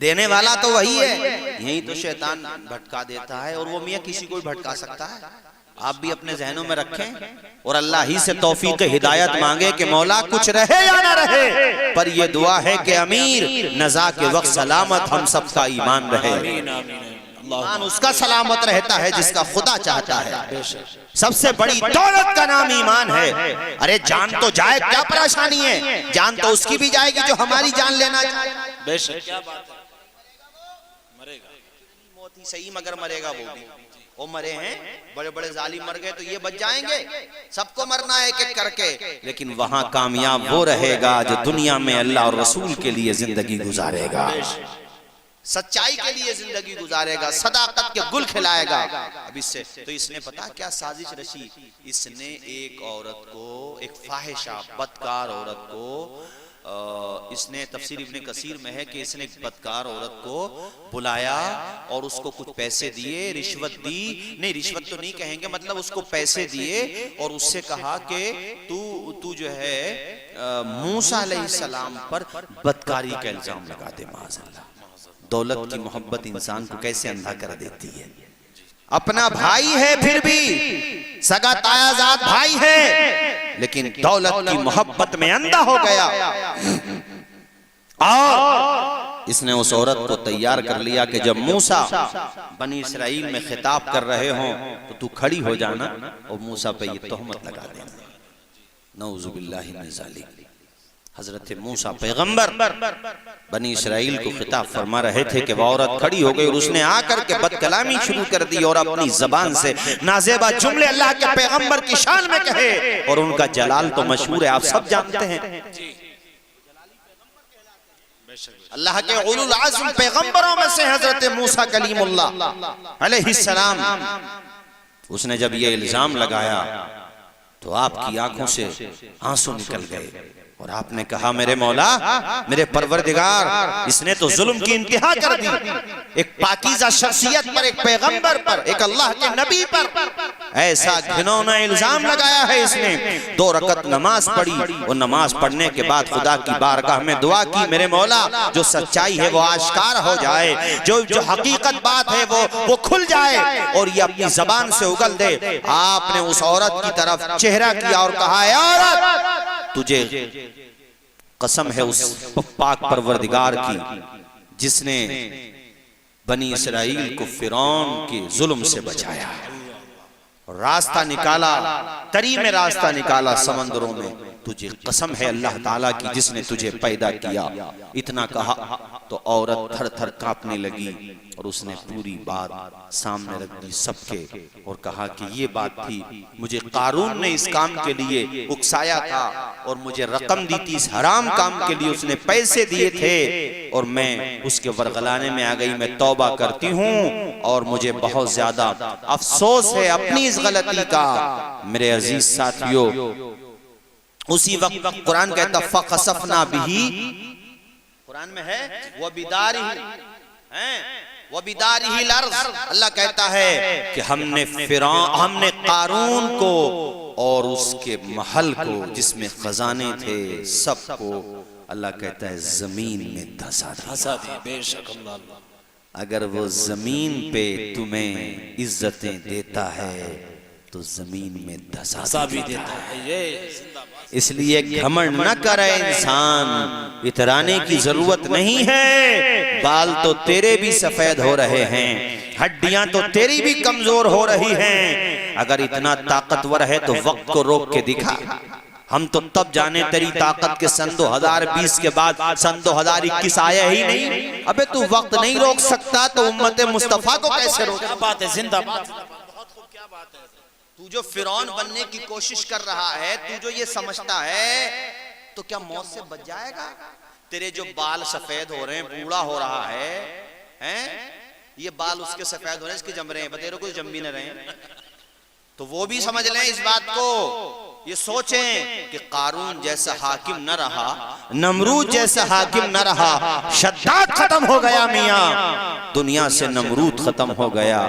دینے والا تو وہی ہے، یہی تو شیطان بھٹکا دیتا ہے، اور وہ میاں کسی کو بھی بھٹکا سکتا ہے۔ آپ بھی اپنے ذہنوں میں رکھیں اور اللہ ہی سے توفیق ہدایت مانگے کہ مولا کچھ رہے یا نہ رہے، پر یہ دعا ہے کہ امیر نزا کے وقت سلامت ہم سب کا ایمان رہے۔ ایمان اس کا سلامت رہتا ہے جس کا خدا چاہتا ہے۔ سب سے بڑی دولت کا نام ایمان ہے۔ ارے جان تو جائے، کیا پریشانی ہے؟ جان تو اس کی بھی جائے گی جو ہماری جان لینا چاہے۔ بے شک کیا بات ہے، مرے گا، موت ہی صحیح مگر مرے گا وہ بھی۔ وہ مرے ہیں، بڑے بڑے ظالم مر گئے تو یہ بچ جائیں گے؟ سب کو مرنا ہے ایک ایک کر کے، لیکن وہاں کامیاب وہ رہے گا جو دنیا میں اللہ اور رسول کے لیے زندگی گزارے گا، سچائی کے لیے زندگی گزارے گا، صداقت کے گل کھلائے گا۔ اب اس سے تو اس نے پتا کیا سازش رچی؟ اس نے ایک عورت کو، ایک فاحشہ بدکار عورت کو، اس نے تفسیر ابن کثیر میں ہے کہ اس نے ایک بدکار عورت کو بلایا اور اس کو کچھ پیسے دیے، رشوت دی، نہیں رشوت تو نہیں کہیں گے، مطلب اس کو پیسے دیے اور اس سے کہا کہ تو جو ہے موسیٰ علیہ السلام پر بدکاری کا الزام لگا دے۔ معاذ اللہ، دولت کی محبت انسان کو کیسے اندھا کر دیتی ہے۔ اپنا بھائی ہے پھر بھی، سگا تایا زاد بھائی ہے، لیکن دولت کی محبت میں اندھا ہو گیا، اور اس نے اس عورت کو تیار کر لیا کہ جب موسیٰ بنی اسرائیل میں خطاب کر رہے ہوں تو تو کھڑی ہو جانا اور موسیٰ پہ یہ تہمت لگا دینا۔ نعوذ باللہ من ذالک۔ حضرت موسیٰ پیغمبر بنی اسرائیل کو خطاب فرما رہے تھے کہ وہ عورت کھڑی ہو گئی اور اس نے آ کر کے بد کلامی شروع کر دی اور اپنی زبان سے نازیبہ جملے اللہ کے پیغمبر کی شان میں کہے، اور ان کا جلال تو مشہور ہے، آپ سب جانتے ہیں۔ اللہ کے اولو العزم پیغمبروں میں سے حضرت موسیٰ کلیم اللہ علیہ السلام، اس نے جب یہ الزام لگایا تو آپ کی آنکھوں سے آنسو نکل گئے اور آپ نے کہا میرے مولا، میرے پروردگار، اس نے تو ظلم کی انتہا کر دی، ایک پاکیزہ شخصیت پر، ایک پیغمبر پر، ایک اللہ کے نبی پر ایسا گھنونا الزام لگایا ہے۔ اس نے 2 رکعت نماز پڑھی اور نماز پڑھنے کے بعد خدا کی بارگاہ میں دعا کی، میرے مولا جو سچائی ہے وہ آشکار ہو جائے، جو حقیقت بات ہے وہ کھل جائے اور یہ اپنی زبان سے اگل دے۔ آپ نے اس عورت کی طرف چہرہ کیا اور کہا اے عورت، تجھے قسم ہے اس پاک پروردگار کی جس نے بنی اسرائیل کو فرعون کے ظلم سے بچایا، راستہ نکالا، تری میں راستہ نکالا سمندروں میں، تجھے قسم ہے اللہ تعالیٰ کی جس نے تجھے پیدا کیا۔ اتنا کہا تو عورت تھر تھر کانپنے لگی اور اس نے پوری بات سامنے رکھ دی سب کے اور کہا کہ یہ بات تھی، مجھے قارون نے اس کام کے لیے اکسایا تھا اور مجھے رقم دی تھی، اس حرام کام کے لیے اس نے پیسے دیے تھے اور میں اس کے ورغلانے میں آ گئی، میں توبہ کرتی ہوں اور مجھے بہت زیادہ افسوس ہے اپنی اس غلطی کا۔ میرے عزیز ساتھیو، اسی وقت قرآن کہتا فَخَسَفْنَا بِهِ، قرآن میں ہے وَبِدَارِهِ الْأَرْضِ، اللہ کہتا ہے کہ ہم نے قارون کو اور اس کے محل کو جس میں خزانے تھے سب کو اللہ کہتا ہے زمین میں دھسا دیا۔ بے شک اللہ، اگر وہ زمین پہ تمہیں عزتیں دیتا ہے تو زمین میں دھسا بھی دیتا ہے۔ اس لیے گھمنڈ نہ کرے انسان، اترانے کی ضرورت نہیں ہے، بال تو تیرے بھی سفید ہو رہے ہیں، ہڈیاں تو تیری بھی کمزور ہو رہی ہیں، اگر اتنا طاقتور ہے تو وقت کو روک کے دکھا۔ ہم تو تب جانے تیری طاقت کے سن 2020 کے بعد سن 2021 آیا ہی نہیں۔ ابے تو وقت نہیں روک سکتا تو امت مصطفیٰ کو کیسے روک؟ کیا بات ہے، زندہ بات، بہت خوب، کیا بات ہے۔ تو جو فرعون بننے کی کوشش کر رہا ہے، تو جو یہ سمجھتا ہے تو کیا موت سے بچ جائے گا؟ تیرے جو بال سفید ہو رہے ہیں، بوڑھا ہو رہا ہے، یہ بال اس کے سفید ہو رہے ہیں، اس کے جم رہے ہیں، بتیروں کو جم بھی نہ رہے ہیں، تو وہ بھی سمجھ لیں اس بات کو، یہ سوچیں کہ قارون جیسا حاکم نہ رہا، نمرود جیسا حاکم نہ رہا، شداد ختم ہو گیا میاں، دنیا سے نمرود ختم ہو گیا۔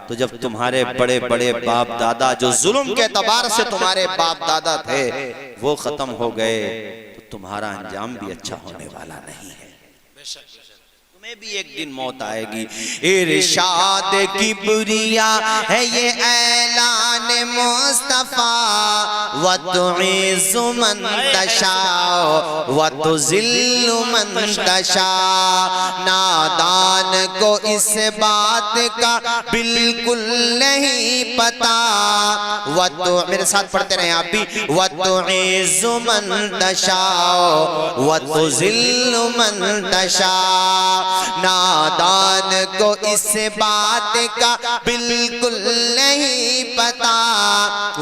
تو جب تمہارے بڑے بڑے باپ دادا جو ظلم کے اعتبار سے تمہارے باپ دادا تھے وہ ختم ہو گئے تو تمہارا انجام بھی اچھا ہونے والا نہیں ہے۔ تمہیں بھی ایک دن موت آئے گی۔ ارشاد کبریا ہے یہ اعلان مصطفیٰ، وَتُعِزُّ مَن تَشَاءُ وَتُذِلُّ مَن تَشَاءُ۔ نادان کو اس بات کا بالکل نہیں پتا، میرے ساتھ پڑھتے رہیں آپ بھی، وَتُعِزُّ مَن تَشَاءُ وَتُذِلُّ مَن تَشَاءُ۔ نادان کو اس بات کا بالکل نہیں پتا،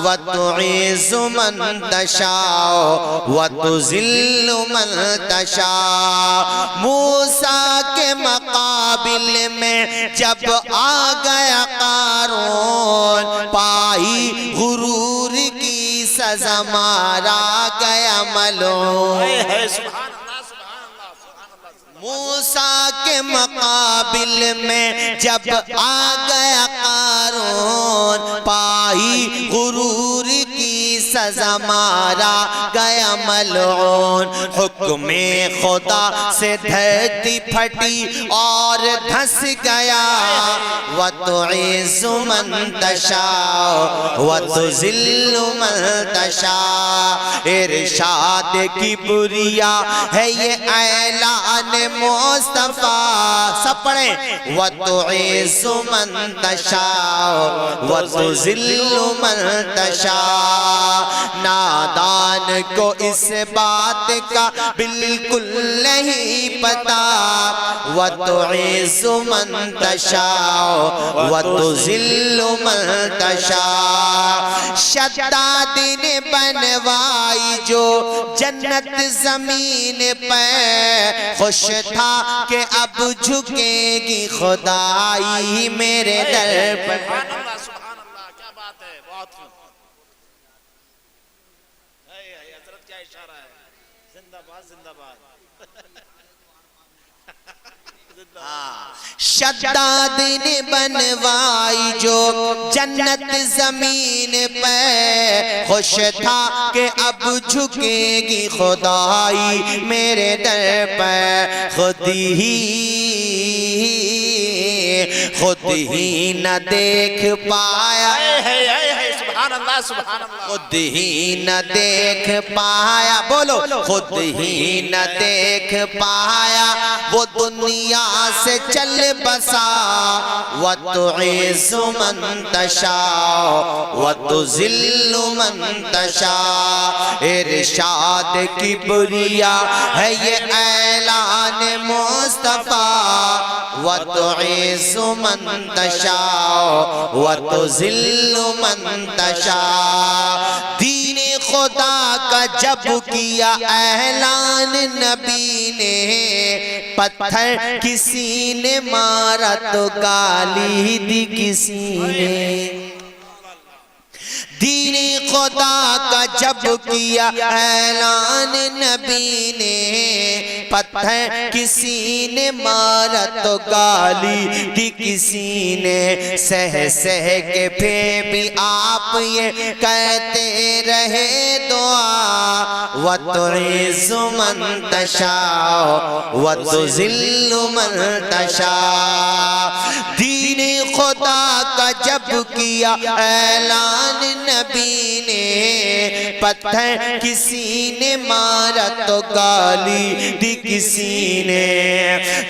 وَتُعِزُّ مَن تَشَاءُ وَتُذِلُّ مَن تَشَاءُ۔ موسیٰ کے مقابل میں جب آ گیا قارون، پائی غرور کی سزا مارا گیا ملعون۔ موسیٰ کے مقابل میں جب آ گیا قارون، پائی غرور کی سزا مارا گیا ملعون۔ حکم خدا سے دھرتی پھٹی اور دھس گیا، وَتُعِزُّ مَن تَشَاءُ وَتُذِلُّ مَن تَشَاءُ۔ ارشاد کبریا ہے یہ اعلان مصطفیٰ، سب پڑھیں، وَتُعِزُّ مَن تَشَاءُ وَتُذِلُّ مَن تَشَاءُ۔ نادان کو اس بات کا بالکل نہیں پتا، وَتُعِزُّ مَن تَشَاءُ وَتُذِلُّ مَن تَشَاءُ۔ شداد نے بنوائی جو جنت زمین پہ، خوش تھا کہ اب جھکے گی خدائی میرے در پر۔ سبحان اللہ سبحان اللہ، کیا بات ہے، بہت خوب۔ حضرت کیا اشارہ ہے، زندہ باد زندہ باد۔ شداد نے بنوائی جو جنت زمین پہ، خوش تھا کہ اب جھکے گی خدائی میرے در پہ۔ خود ہی نہ دیکھ پایا، سبحان اللہ سبحان اللہ، خود ہی نہ دیکھ پایا، بولو، خود ہی نہ دیکھ پایا وہ دنیا سے چل بسا، وَتُعِزُّ مَن تَشَاءُ وَتُذِلُّ مَن تَشَاءُ۔ ارشاد کبریا ہے یہ اعلان مصطفیٰ، وَتُعِزُّ مَن تَشَاءُ وَتُذِلُّ مَن تَشَاءُ۔ دین خدا کا جب کیا اعلان نبی نے، پتھر کسی نے مارا تو گالی دی کسی نے۔ دین خدا کا جب کیا اعلان نبی نے، پتھر کسی نے مارا تو گالی دی کسی نے۔ سہ سہ کے پھر بھی آپ یہ کہتے رہے دعا، وَتُعِزُّ مَن تَشَاءُ وَتُذِلُّ مَن تَشَاءُ۔ دین خدا کا جب کیا اعلان نبی نے، پتھر کسی نے مارا تو گالی دی کسی نے۔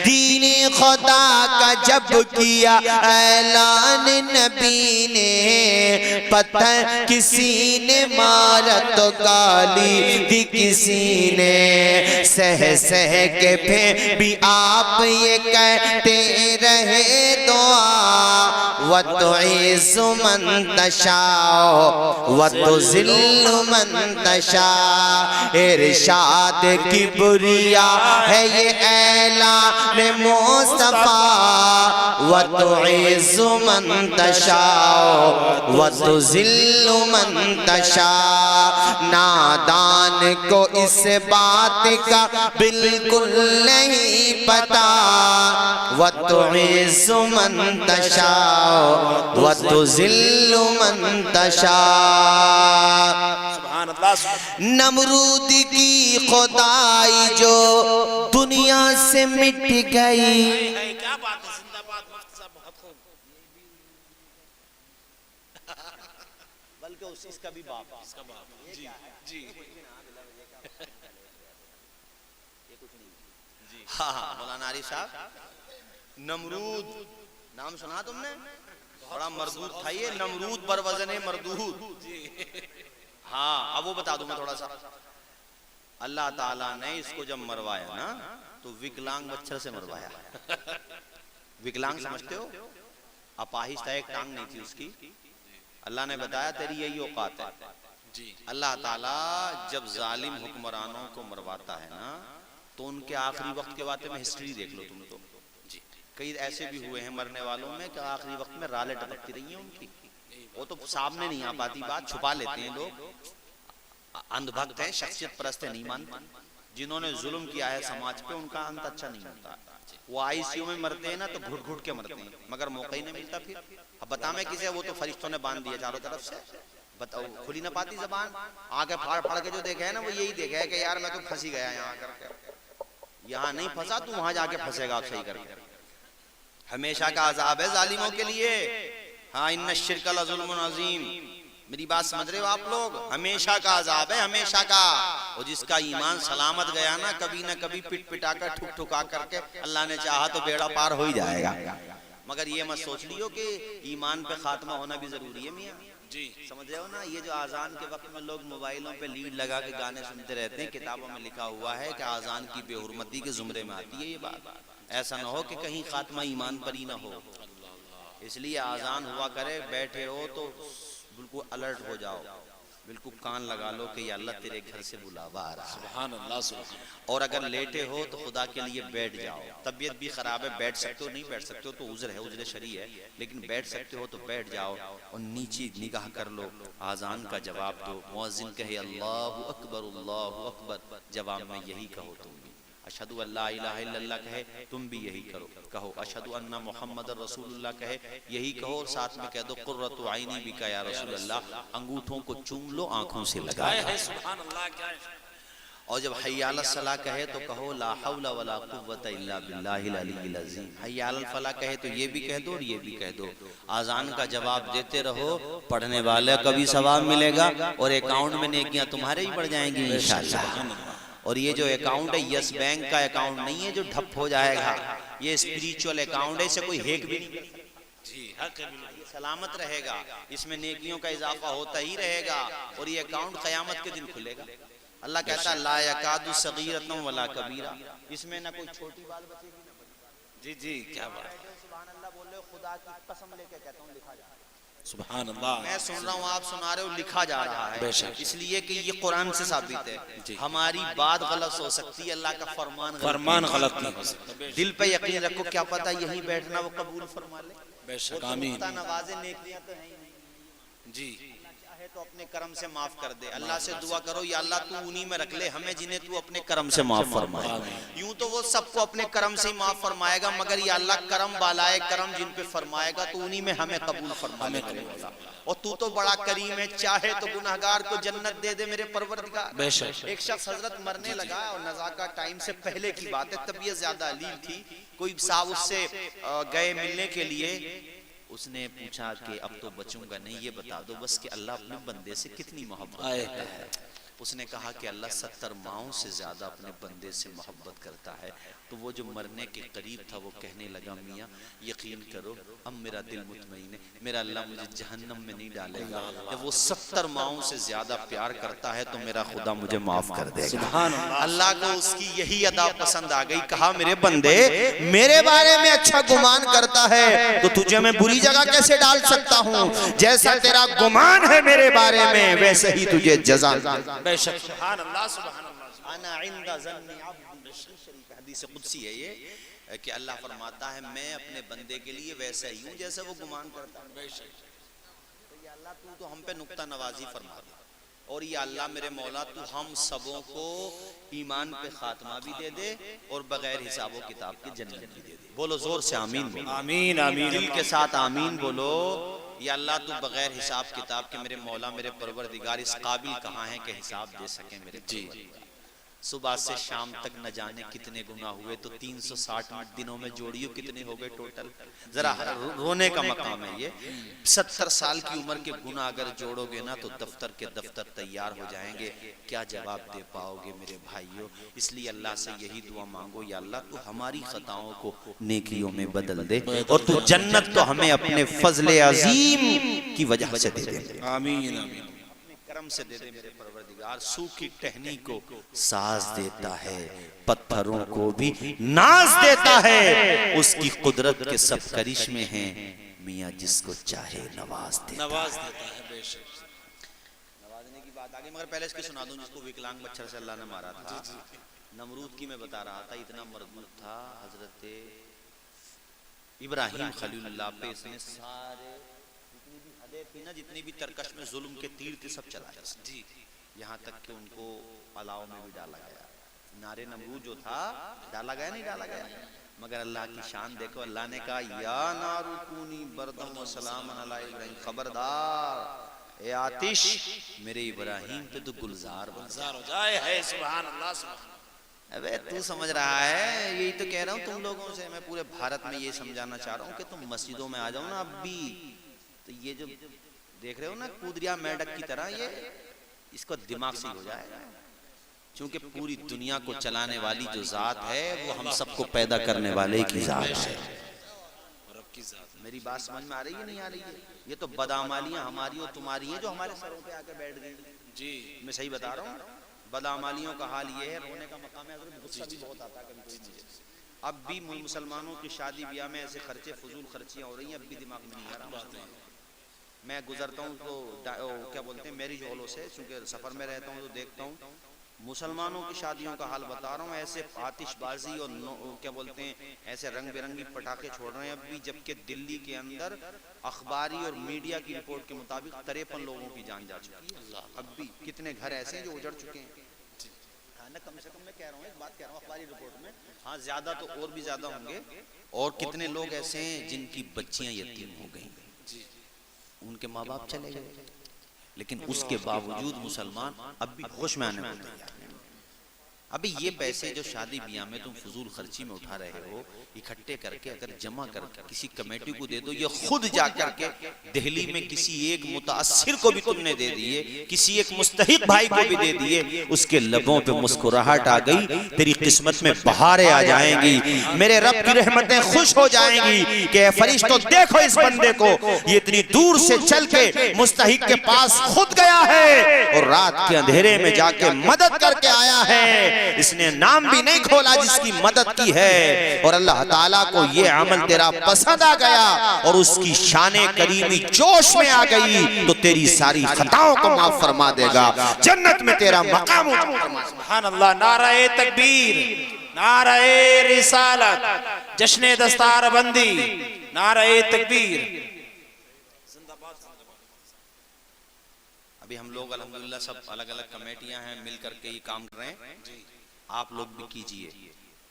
دین خدا کا جب کیا اعلان نبی نے، پتھر کسی نے مارا تو گالی دی کسی نے۔ سہ سہ کے پھر بھی آپ یہ کہتے رہے دعا، وَتُعِزُّ مَن تَشَاءُ وَتُذِلُّ مَن تَشَاءُ۔ ارشاد کبریا ہے یہ اعلان مصطفیٰ، وَتُعِزُّ مَن تَشَاءُ وَتُذِلُّ مَن تَشَاءُ۔ نادان کو اس بات کا بالکل نہیں پتا، وتعز من تشاء وتذل من تشاء. سبحان اللہ. نمرود کی خدائی جو دنیا سے مٹ گئی. کیا بات ہے. زندہ باد مفتی صاحب. بہت خوب. بلکہ اس کا بھی باپ. اس کا باپ. جی جی. ہاں مولانا عارف صاحب. نمرود نام سنا تم نے؟ بڑا مردود تھا یہ. نمرود بروزن مردود. ہاں اب وہ بتا دوں میں تھوڑا سا. اللہ تعالیٰ نے اس کو جب مروایا نا تو وکلانگ مچھر سے مروایا. وکلانگ سمجھتے ہو؟ اپاہج تھا, ایک ٹانگ نہیں تھی اس کی. اللہ نے بتایا تیری یہی اوقات ہے. اللہ تعالیٰ جب ظالم حکمرانوں کو مرواتا ہے نا تو ان کے آخری وقت کے بارے میں ہسٹری دیکھ لو تم تو. کئی ایسے بھی ہوئے ہیں مرنے والوں میں کہ آخری وقت میں رالیں ٹپکتی رہی ہیں ان کی. وہ تو سامنے نہیں آ پاتی بات, چھپا لیتے ہیں لوگ. اندھ بھکت ہیں, شخصیت پرست ہیں, نہیں مانتے. جنہوں نے ظلم کیا ہے سماج پہ ان کا انت اچھا نہیں ہوتا. وہ آئی سی یو میں مرتے ہیں نا تو گھٹ گھٹ کے مرتے ہیں, مگر موقع ہی نہیں ملتا. پھر اب بتا میں کسے, وہ تو فرشتوں نے باندھ دیا چاروں طرف سے. بتاؤ کھلی نہ پاتی زبان. آنکھیں پھاڑ پھاڑ کے جو دیکھا ہے نا وہ یہی دیکھا ہے کہ یار میں تو پھنسی گیا یہاں کر کے. یہاں نہیں پھنسا تو وہاں جا کے پھنسے گا صحیح کر کے. ہمیشہ کا عذاب ہے ظالموں کے لیے. ہاں ان الشرک لظلم عظیم. میری بات سمجھ رہے ہو آپ لوگ؟ ہمیشہ کا عذاب ہے, ہمیشہ کا. اور جس کا ایمان سلامت گیا نا کبھی نہ کبھی پٹ پٹا کر ٹھک ٹھکا کر کے اللہ نے چاہا تو بیڑا پار ہو ہی جائے گا. مگر یہ مت سوچ لیو کہ ایمان پہ خاتمہ ہونا بھی ضروری ہے میاں. جی سمجھ رہے ہو نا. یہ جو آذان کے وقت میں لوگ موبائلوں پہ لیڈ لگا کے گانے سنتے رہتے ہیں, کتابوں میں لکھا ہوا ہے کہ آذان کی بے حرمتی کے زمرے میں آتی ہے یہ بات. ایسا نہ ہو کہ کہیں خاتمہ ایمان پر ہی نہ ہو. اس لیے آذان ہوا کرے, بیٹھے ہو تو بالکل الرٹ ہو جاؤ, بالکل کان لگا لو کہ یا اللہ تیرے گھر سے بلاوا آ رہا ہے. سبحان اللہ. سبحان. اور اگر لیٹے ہو تو خدا کے لیے بیٹھ جاؤ. طبیعت بھی خراب ہے, بیٹھ سکتے ہو, نہیں بیٹھ سکتے ہو تو عذر ہے, عذر شرعی ہے, لیکن بیٹھ سکتے ہو تو بیٹھ جاؤ اور نیچی نگاہ کر لو. آذان کا جواب دو. مؤذن کہے اللہ اکبر اللہ اکبر, جواب میں یہی کہو تم بھی. اشہدو ان لا الہ الا اللہ کہے تم بھی یہی کہو. اشہدو ان محمد رسول اللہ کہے یہی کہو, اور ساتھ میں کہہ دو قرۃ عینی بک یا رسول اللہ. انگوٹھوں کو چوم لو, آنکھوں سے لگا لو. سبحان اللہ. کیا ہے. اور جب حی علی الصلاۃ کہے تو کہو لا حول ولا قوت الا باللہ العلی العظیم. حی علی الفلاح کہے تو یہ بھی کہہ دو اور یہ بھی کہہ دو. آذان کا جواب دیتے رہو, پڑھنے والے کا بھی ثواب ملے گا اور اکاؤنٹ میں نیکیاں تمہارے ہی بڑھ جائیں گی انشاءاللہ. اور یہ جو اکاؤنٹ ہے یس بینک کا اکاؤنٹ نہیں ہے جو ڈھپ ہو جائے گا. یہ اسپریچول اکاؤنٹ ہے, اسے کوئی ہیک بھی نہیں کر سکتا. جی حق ہے. یہ سلامت رہے گا, اس میں نیکیوں کا اضافہ ہوتا ہی رہے گا, اور یہ اکاؤنٹ قیامت کے دن کھلے گا. اللہ کہتا ہے لا یکاد صغیرۃ ولا کبیرہ, اس میں نہ کوئی چھوٹی بات بچے گی نہ بڑی. جی جی. کیا بات. سبحان اللہ بول رہے ہو, خدا کی قسم لے کے کہتا ہوں لکھا جا رہا ہے. سبحان اللہ. میں سن رہا ہوں, آپ سنا رہے ہو, لکھا جا رہا ہے. اس لیے کہ یہ قرآن سے ثابت ہے. ہماری بات غلط ہو سکتی ہے, اللہ کا فرمان غلط نہیں ہو سکتا. دل پہ یقین رکھو, کیا پتہ یہیں بیٹھنا وہ قبول فرما لے. بے شک. آمین. نوازے نیکیاں تو ہیں ہی نہیں. جی. چاہے تو اپنے کرم سے معاف کر دے. اللہ سے دعا کرو یا اللہ تو انہی میں رکھ لے ہمیں جنہیں تو اپنے کرم سے معاف فرمائے. یوں تو وہ سب کو اپنے کرم سے ہی معاف فرمائے گا, مگر یا اللہ کرم بالائے کرم جن پہ فرمائے گا تو انہی میں ہمیں قبول فرما لے. اور تو بڑا کریم ہے, چاہے تو گناہگار کو جنت دے دے میرے پروردگار. بے شک. ایک شخص حضرت مرنے لگا اور نزاکہ ٹائم سے پہلے کی بات ہے, طبیعت زیادہ علیل تھی. کوئی صاحب اس سے گئے ملنے کے لیے, اس نے پوچھا کہ اب تو بچوں گا نہیں, یہ بتا دو بس کہ اللہ اپنے بندے سے کتنی محبت کرتا ہے. اس نے کہا کہ اللہ 70 ماؤں سے زیادہ اپنے بندے سے محبت کرتا ہے. تو وہ جو مرنے کے قریب تھا وہ کہنے لگا میاں یقین کرو اب میرا دل مطمئن ہے, میرا اللہ مجھے جہنم میں نہیں ڈالے گا. جب وہ 70 ماؤں سے زیادہ پیار کرتا ہے تو میرا خدا مجھے معاف کر دے گا. اللہ کو اس کی یہی ادا پسند آ گئی. کہا میرے بندے میرے بارے میں اچھا گمان کرتا ہے تو تجھے میں بری جگہ کیسے ڈال سکتا ہوں. جیسا تیرا گمان ہے میرے بارے میں ویسے ہی تجھے جزا. بے شک. سبحان اللہ. سبحان اللہ. انا عند ظن عبدی. شریف حدیث قدسی ہے یہ کہ اللہ فرماتا ہے میں اپنے بندے کے لیے ویسا ہی ہوں جیسے وہ گمان کرتا ہے. بے شک. تو یا اللہ تو ہم پہ نقطہ نوازی فرما دے. اور یا اللہ میرے مولا تو ہم سبوں کو ایمان پہ خاتمہ بھی دے دے اور بغیر حساب و کتاب کی جنت بھی دے دے. بولو زور سے آمین بولو. آمین آمین. دل کے ساتھ آمین بولو. یا اللہ تو بغیر حساب کتاب کے میرے مولا میرے پروردگار اس قابل کہاں ہیں کہ حساب دے سکیں میرے پروردگار. صبح سے شام تک نہ جانے کتنے گناہ ہوئے تو 360 دنوں میں جوڑیو کتنے ہو گئے ٹوٹل. ذرا رونے کا مقام ہے یہ. 70 سال کی عمر کے گناہ اگر جوڑو گے نا تو دفتر کے دفتر تیار ہو جائیں گے. کیا جواب دے پاؤ گے میرے بھائیو. اس لیے اللہ سے یہی دعا مانگو یا اللہ تو ہماری خطاؤں کو نیکیوں میں بدل دے اور تو جنت تو ہمیں اپنے فضل عظیم کی وجہ سے دے دے. آمین آمین. کرم سے دے دے میرے پروردگار. سوکھی ٹہنی کو ساز دیتا ہے, پتھروں کو بھی ناز دیتا ہے. اس کی قدرت کے سب کرشمے ہیں, میاں جس کو چاہے نواز دیتا ہے. بے شک. نوازنے کی بات آگے مگر پہلے اس کی سنا دوں جس کو وکلانگ مچھر سے اللہ نے مارا تھا. نمرود کی میں بتا رہا تھا, اتنا مردود تھا حضرت ابراہیم خلیل اللہ پہ اس نے سارے جتنی بھی ترکش میں ظلم کے تیر تھے سب چلایا جی. یہاں تک کہ ان کو علاؤ میں بھی ڈالا گیا. نارے نمرود جو تھا ڈالا گیا نہیں ڈالا گیا, مگر اللہ کی شان دیکھو. اللہ نے کہا یا نارو کونی بردم و سلام علی ابراہیم, خبردار اے آتش میرے ابراہیم پہ تو گلزار ہو جائے. ہے سبحان اللہ سبحان. ابے تو سمجھ رہا ہے, یہی تو کہہ رہا ہوں تم لوگوں سے. میں پورے بھارت میں یہ سمجھانا چاہ رہا ہوں کہ تم مسجدوں میں آ جاؤ نا اب بھی, تو یہ جو دیکھ رہے ہو نا کودریا میڈک کی طرح, یہ اس کو دماغ سے ہو جائے گا. چونکہ پوری دنیا کو چلانے والی جو ذات ہے وہ ہم سب کو پیدا کرنے والے کی ذات ہے. میری بات سمجھ میں آ رہی ہے نہیں آ رہی ہے؟ یہ تو بدعمالیاں ہماری اور تمہاری ہیں جو ہمارے سروں پہ آ کے بیٹھ گئی جی. میں صحیح بتا رہا ہوں. بدعمالیوں کا حال یہ ہے, رونے کا مقام ہے. غصہ بھی بہت آتا ہے کبھی کبھی. اب بھی مسلمانوں کی شادی بیاہ میں ایسے خرچے فضول خرچیاں ہو رہی ہیں, اب بھی دماغ میں نہیں آ رہا. میں گزرتا ہوں تو کیا بولتے ہیں میرج ہالوں سے, چونکہ سفر میں رہتا ہوں تو دیکھتا ہوں مسلمانوں کی شادیوں کا حال بتا رہا ہوں. ایسے آتش بازی اور کیا بولتے ہیں ایسے رنگ برنگی پٹاخے چھوڑ رہے ہیں اب بھی, جبکہ دلی کے اندر اخباری اور میڈیا کی رپورٹ کے مطابق 53 لوگوں کی جان جا چکی ہے. اب بھی کتنے گھر ایسے ہیں جو اجڑ چکے ہیں. کم سے کم میں کہہ رہا ہوں, ایک بات کہہ رہا ہوں اخباری رپورٹ میں, ہاں زیادہ تو اور بھی زیادہ ہوں گے. اور کتنے لوگ ایسے ہیں جن کی بچیاں یتیم ہو گئیں, ان کے ماں باپ چلے گئے, لیکن اس کے باوجود مسلمان اب بھی ہوش میں آنے کو تیار ہیں. ابھی یہ پیسے جو شادی بیاہ میں تم فضول خرچی میں اٹھا رہے ہو, اکٹھے کر کے اگر جمع کر کے کسی کمیٹی کو دے دو, یہ خود جا کر کے دہلی میں کسی ایک متاثر کو بھی تم نے دے دیے, کسی ایک مستحق بھائی کو بھی دے دیے, اس کے لبوں پہ مسکراہٹ آ گئی, تیری قسمت میں بہاریں آ جائیں گی. میرے رب کی رحمتیں خوش ہو جائیں گی کہ اے فرشتوں دیکھو اس بندے کو, یہ اتنی دور سے چل کے مستحق کے پاس خود گیا ہے اور رات کے اندھیرے میں جا کے مدد کر کے آیا ہے. اس نے نام بھی نہیں کھولا جس کی مدد کی ہے, اور اللہ تعالیٰ کو یہ عمل تیرا پسند آ گیا اور اس کی شان کریمی جوش میں آ گئی تو تیری ساری خطاؤں کو معاف فرما دے گا, جنت میں تیرا مقام فرما. سبحان اللہ. نعرہ تکبیر, نعرہ رسالت, جشن دستار بندی, نعرہ تکبیر. ابھی ہم لوگ الحمدللہ سب الگ الگ کمیٹیاں ہیں, مل کر کے یہ کام کر رہے ہیں. آپ لوگ بھی کیجئے,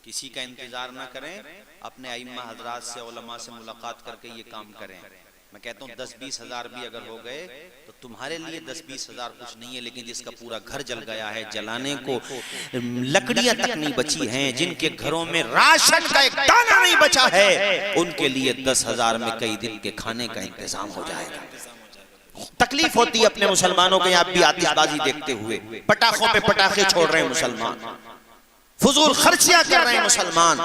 کسی کا انتظار نہ کریں, اپنے ائمہ حضرات سے علماء سے ملاقات کر کے یہ کام کریں. میں کہتا ہوں 10-20 ہزار بھی اگر ہو گئے تو تمہارے لیے 10-20 ہزار کچھ نہیں ہے, لیکن جس کا پورا گھر جل گیا ہے, جلانے کو لکڑیاں تک نہیں بچی ہیں, جن کے گھروں میں راشن کا ایک دانہ نہیں بچا ہے, ان کے لیے 10 ہزار میں کئی دن کے کھانے کا انتظام ہو جائے گا. تکلیف ہوتی ہے اپنے مسلمانوں کے یہاں بھی آتش بازی دیکھتے ہوئے, پٹاخوں پہ پٹاخے چھوڑ رہے ہیں مسلمان, فضول خرچیاں کر رہے ہیں مسلمان.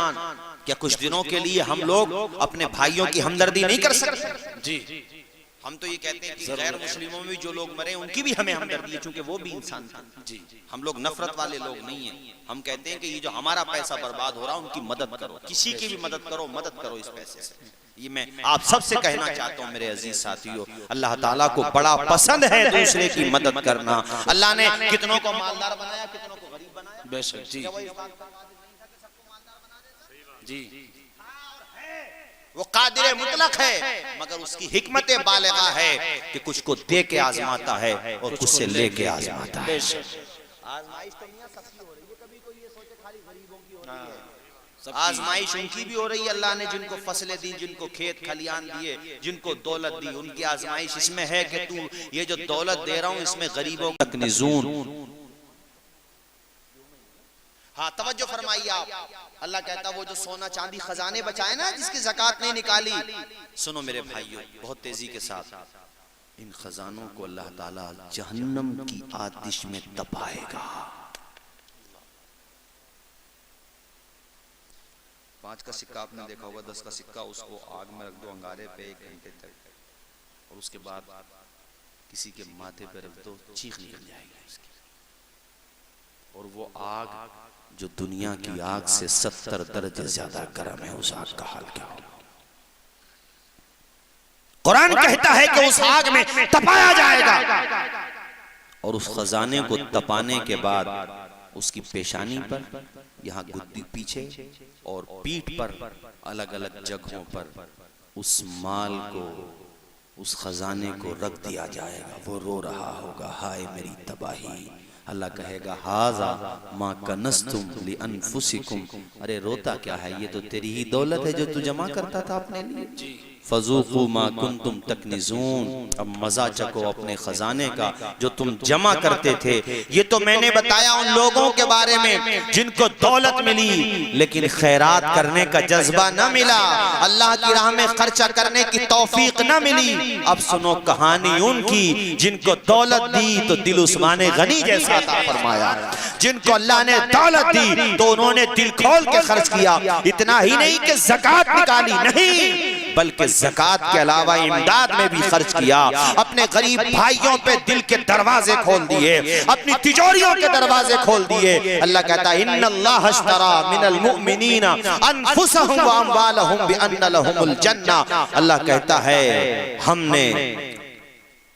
کیا کچھ دنوں کے لیے ہم لوگ اپنے بھائیوں کی ہمدردی نہیں کر سکتے؟ جی ہم تو یہ کہتے ہیں کہ غیر مسلموں میں جو لوگ مرے ان کی بھی ہمیں ہمدردی ہے, چونکہ وہ بھی انسان تھے. جی ہم لوگ نفرت والے لوگ نہیں ہیں. ہم کہتے ہیں کہ یہ جو ہمارا پیسہ برباد ہو رہا ان کی مدد کرو, کسی کی بھی مدد کرو اس پیسے سے. یہ میں آپ سب سے کہنا چاہتا ہوں میرے عزیز ساتھیوں, اللہ تعالیٰ کو بڑا پسند ہے دوسرے کی مدد کرنا. اللہ نے کتنوں کو مالدار بنایا, کتنوں کو غریب بنایا. بے شک. جی جی وہ قادر مطلق ہے، مگر اس کی حکمت بالغہ ہے کہ کچھ کو دے کے آزماتا ہے اور کچھ سے لے کے آزماتا ہے۔ آزمائش تو میاں سب کی ہو رہی ہے، کبھی کوئی یہ سوچے خالی غریبوں کی ہو رہی ہے۔ آزمائش ان کی بھی ہو رہی ہے، اللہ نے جن کو فصلیں دی، جن کو کھیت کھلیان دیے، جن کو دولت دی، ان کی آزمائش اس میں ہے کہ تو یہ جو دولت دے رہا ہوں اس میں غریبوں کو تکنزون۔ ہاں توجہ فرمائیے آپ، اللہ کہتا وہ جو سونا چاندی خزانے بچائے نا جس کی زکوٰۃ نہیں نکالی، سنو میرے بھائیوں بہت تیزی کے ساتھ، ان خزانوں کو اللہ تعالیٰ جہنم کی آتش میں تپائے گا۔ 5 کا سکہ آپ نے دیکھا ہوگا، 10 کا سکہ اس کو آگ میں رکھ دو انگارے پہ 1 گھنٹے تک، اور اس کے بعد کسی کے ماتھے پہ رکھ دو، چیخ نکل جائے گی اس کی، اور وہ آگ جو دنیا کی آگ سے 70 درجے زیادہ گرم ہے، اس آگ کا حال کیا ہوگا؟ قرآن کہتا ہے کہ اس آگ میں تپایا جائے گا، اور اس خزانے کو تپانے کے بعد اس کی پیشانی پر، یہاں گدی پیچھے اور پیٹھ پر، الگ الگ جگہوں پر اس مال کو، اس خزانے کو رکھ دیا جائے گا۔ وہ رو رہا ہوگا، ہائے میری تباہی۔ اللہ کہے گا ھذا ما کنزتم لانفسکم، ارے روتا کیا ہے، یہ تو تیری ہی دولت ہے جو تو جمع کرتا تھا اپنے لیے۔ فذوقوا ما کنتم تکنزون، اب مزہ چکو اپنے خزانے کا جو تم جمع کرتے تھے۔ یہ تو میں نے بتایا ان لوگوں کے بارے میں جن کو دولت ملی لیکن خیرات کرنے کا جذبہ نہ ملا، اللہ کی راہ میں خرچہ کرنے کی توفیق نہ ملی۔ اب سنو کہانی ان کی جن کو دولت دی تو دل عثمان غنی جیسا عطا فرمایا، جن کو اللہ نے دولت دی تو انہوں نے دل کھول کے خرچ کیا۔ اتنا ہی نہیں کہ زکوٰۃ نکالی، نہیں بلکہ زکوٰۃ کے علاوہ امداد میں بھی خرچ کیا، اپنے غریب بھائیوں پہ دل کے دروازے کھول دیے، اپنی تجوریوں کے دروازے کھول دیے۔ اللہ کہتا ہے ان اللہ اشتری من المؤمنین انفسهم واموالهم بان لهم الجنہ، اللہ کہتا ہے ہم نے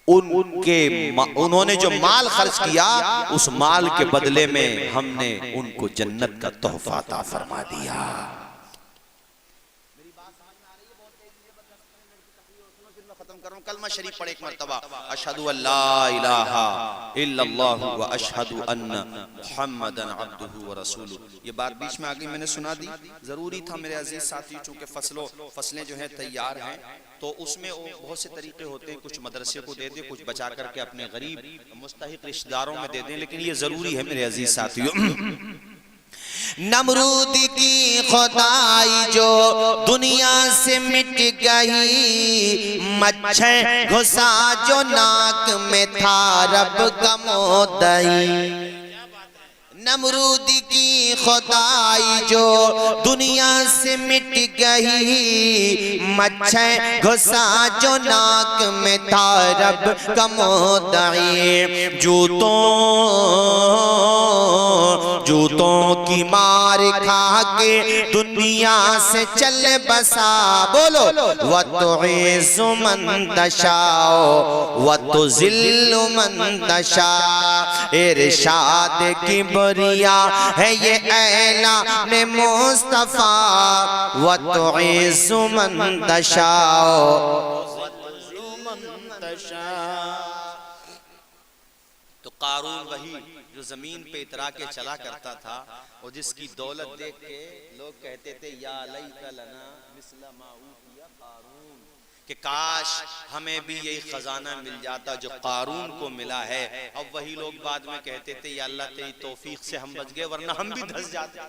انہوں نے جو مال خرچ کیا اس مال کے بدلے میں ہم نے ان کو جنت کا تحفہ عطا فرما دیا۔ کلمہ شریف پڑھ ایک مرتبہ، اشہد ان لا الہ الا اللہ و اشہد ان محمدا عبدہ و رسولہ۔ یہ بات بیچ میں آگئی میں نے سنا دی، ضروری تھا میرے عزیز ساتھی، چونکہ فصلیں جو ہیں تیار ہیں تو اس میں بہت سے طریقے ہوتے ہیں، کچھ مدرسے کو دے دیں، کچھ بچا کر کے اپنے غریب مستحق رشتہ داروں میں دے دیں، لیکن یہ ضروری ہے میرے عزیز ساتھیوں۔ نمرود کی خدائی جو دنیا سے مٹ گئی، مچھر گھسا جو ناک میں تھا رب کا مدعی۔ نمرود کی خدائی جو دنیا سے مٹ گئی، مچھر گھسا جو ناک میں تھا رب کا مدعی۔ جوتوں کی مار کھا کے دنیا سے چل بسا، بولو وَتُعِزُّ مَن تَشَاءُ وَتُذِلُّ مَن تَشَاءُ۔ ارشاد کی بریا ہے یہ اعلان مصطفیٰ، وَتُعِزُّ مَن تَشَاءُ وَتُذِلُّ مَن تَشَاءُ۔ تو قارون وہی جو زمین پہ اترا کے چلا کرتا تھا، اور جس کی دولت دیکھ کے لوگ کہتے تھے یا لیت لنا مثل ما اوتی قارون، کہ کاش ہمیں بھی یہی خزانہ مل جاتا جو قارون کو ملا ہے۔ اب وہی لوگ بعد میں کہتے تھے یا اللہ تیری توفیق سے ہم بچ گئے، ورنہ ہم بھی دھس جاتے،